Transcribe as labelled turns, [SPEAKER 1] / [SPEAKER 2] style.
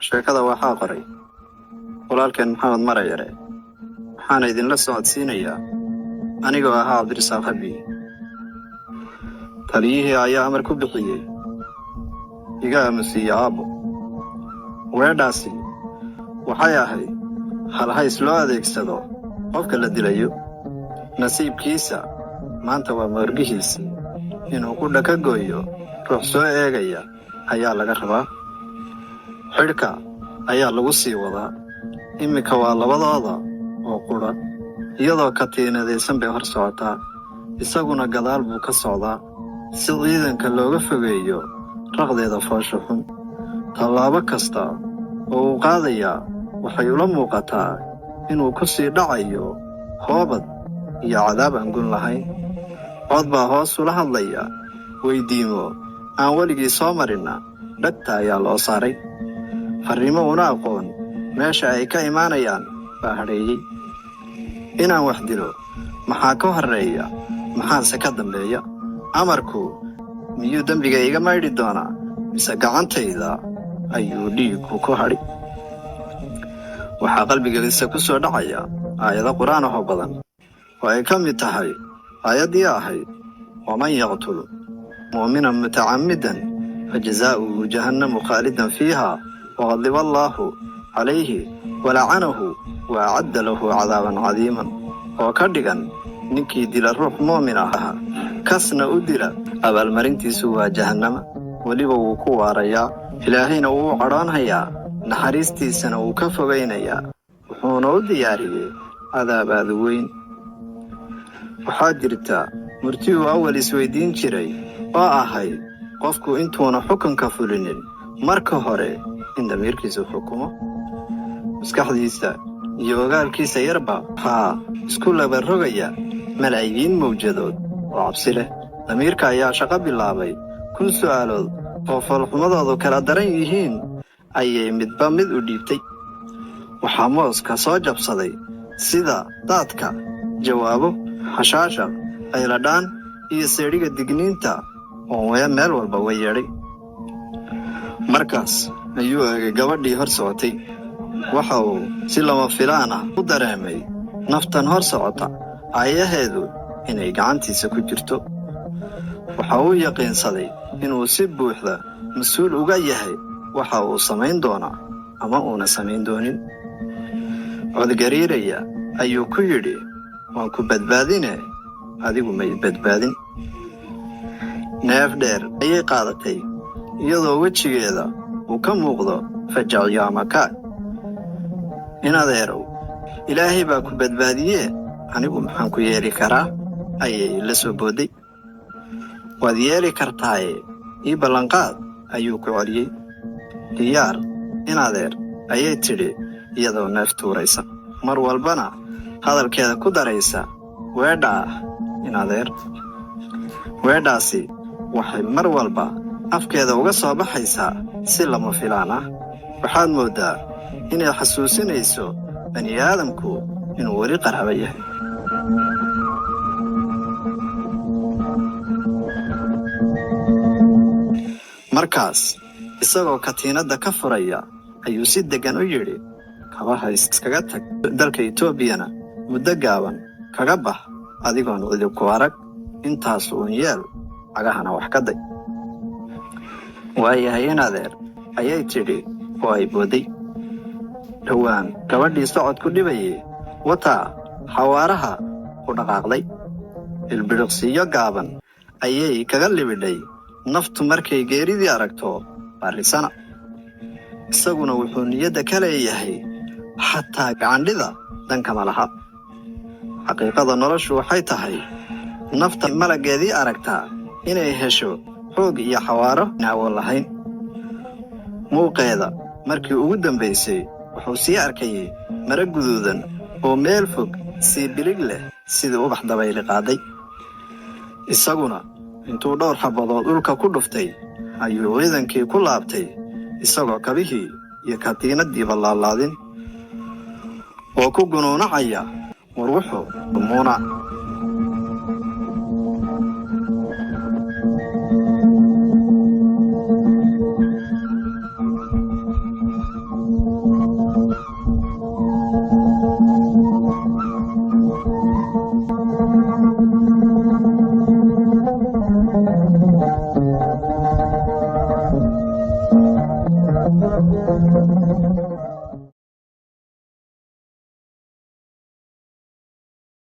[SPEAKER 1] sheekada waxaa qoray walaalkeen Maxamed Marayare waxaan idin la socodsiinayaa anigoo ahaa Cabdirasaaq Habi. taliyihii ayaa amar ku bixiyey iga aamusiya aabbo. weedhaasi waxay ahayd hal hays loo adeegsado qofka la dilayo. nasiibkiisa maanta waa moorgihiisii inuu ku dhaka gooyo ruux soo eegaya ayaa laga rabaa. xidhka ayaa lagu sii wadaa. iminka waa labadooda oo qudha, iyadoo katiinadaysan bay hor socotaa, isaguna gadaal buu ka socdaa si ciidanka looga fogeeyo raqdeeda foosha xun. tallaabo kasta oo uu qaadayaa waxay ula muuqataa inuu ku sii dhacayo hoobad iyo cadaab aan gun lahayn. cod baa hoos ula hadlaya, weydiimo aan weligii soo marinna dhagta ayaa loo saaray. farriimo una aqoon meesha ay ka imaanayaan baa hadheeyey. inaan wax dilo maxaa ka horreeya, maxaase ka dambeeya? amarku miyuu dembiga iga maydhi doonaa, mise gacantayda ayuu dhiigku ku hadhi? waxaa qalbigiisa ku soo dhacaya aayado qur'aan ahoo badan oo ay ka mid tahay aayaddii ahayd waman yaqtul mu'minan mutacammidan fajazaa'uhu jahannamu khaalidan fiiha waqadiba allaahu calayhi walacanahu wa acadda lahu cadaaban cadiiman, oo ka dhigan ninkii dila ruux muumin ah kasna u dila abaalmarintiisu waa jahannama, weliba wuu ku waarayaa. ilaahayna wuu cadhoonhayaa, naxariistiisana wuu ka fogaynayaa, wuxuuna u diyaariyey cadaab aad u weyn. waxaa jirta murti uu awal isweydiin jiray oo ahayd qofku intuuna xukunka fulinin marka hore in damiirkiisu xukumo. maskaxdiisa iyo ogaalkiisa yarba waxaa isku labarogaya malaayiin mawjadood oo cabsi leh. damiirka ayaa shaqo bilaabay 1000 su'aalood oo foolxumadoodu kala daran yihiin ayay midba mid u dhiibtay. waxaa mooska soo jabsaday sida daadka jawaabo, xashaashaq, ayladhaan iyo seedhiga digniinta oo meel walba way yeedhay. markaas ayuu eegay gabadhii hor socotay. waxa uu si lama filaan ah u dareemay naftan hor socota aayaheedu inay gacantiisa ku jirto. waxa uu yaqiinsaday inuu si buuxda mas-uul uga yahay waxa uu samayn doonaa ama uuna samayn doonin. codgariiraya ayuu ku yidhi, waan ku badbaadine adigu may badbaadin. neef dheer ayay qaadatay iyadoo wejigeeda uu ka muuqdo fajaciyo ama kaag. in adeerow, ilaahay baa ku badbaadiyee anigu maxaan ku yeeli karaa ayay la soo boodday. waad yeeli kartaaye ii ballanqaad ayuu ku celiyey. diyaar in adeer ayay tidhi iyadoo neef tuuraysa, mar walbana hadalkeeda ku daraysa weedha ah in adeer. weedhaasi waxay mar walba afkeeda uga soo baxaysaa si lama filaan ah. waxaad mooddaa inay xasuusinayso bani aadamku inuu weli qaraba yahay. markaas isagoo katiinadda ka furaya ayuu si deggan u yidhi, kabaha iskaga tag dalka Itoobiyana muddo gaaban kaga bax adigoon cidib ku arag. intaas uun yeel, cagahana wax ka day. waayahay in adeer ayay tidhi oo ay boodday. dhowaan gabadhii socod ku dhibayey wataa xawaaraha ku dhaqaaqday. ilbiriqsiyo gaaban ayay kaga libidhay naftu markay geeridii aragto barrisana. isaguna wuxuu niyadda ka leeyahay xataa gacandhida dankama laha. xaqiiqada noloshu waxay tahay nafta malaggeedii aragtaa inay hesho xoog iyo xawaaro naawoon lahayn. muuqeeda markii ugu dambaysay wuxuu sii arkayey mara guduudan oo meel fog sii bilig leh sidii ubax dabayli qaaday. isaguna intuu dhowr xabadood dhulka ku dhuftay ayuu ciidankii ku laabtay, isagoo kabihii iyo katiinaddiiba laalaadin oo ku gunuunacaya war wuxuu dhumuuna.